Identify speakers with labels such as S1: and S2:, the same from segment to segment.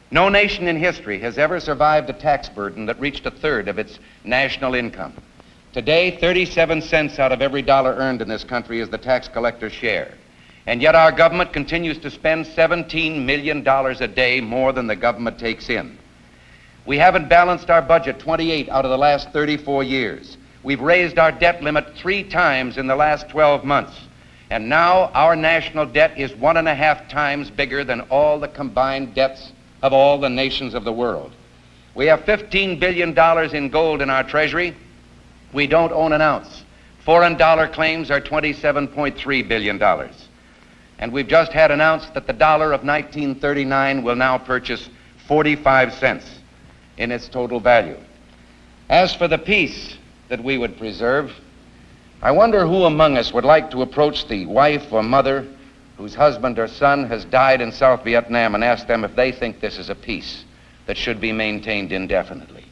S1: No nation in history has ever survived a tax burden that reached a third of its national income. Today, 37 cents out of every dollar earned in this country is the tax collector's share. And yet our government continues to spend $17 million a day more than the government takes in. We haven't balanced our budget 28 out of the last 34 years. We've raised our debt limit 3 times in the last 12 months. And now our national debt is 1.5 times bigger than all the combined debts of all the nations of the world. We have $15 billion in gold in our treasury. We don't own an ounce. Foreign dollar claims are $27.3 billion. And we've just had announced that the dollar of 1939 will now purchase 45 cents in its total value. As for the peace that we would preserve, I wonder who among us would like to approach the wife or mother whose husband or son has died in South Vietnam and ask them if they think this is a peace that should be maintained indefinitely.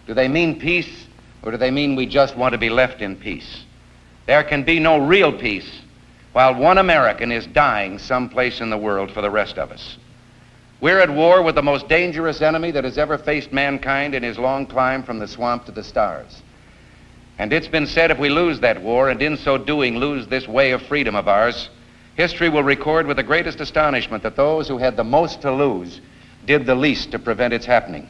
S1: Do they mean peace, or do they mean we just want to be left in peace? There can be no real peace while one American is dying someplace in the world for the rest of us. We're at war with the most dangerous enemy that has ever faced mankind in his long climb from the swamp to the stars. And it's been said if we lose that war, and in so doing lose this way of freedom of ours, history will record with the greatest astonishment that those who had the most to lose did the least to prevent its happening.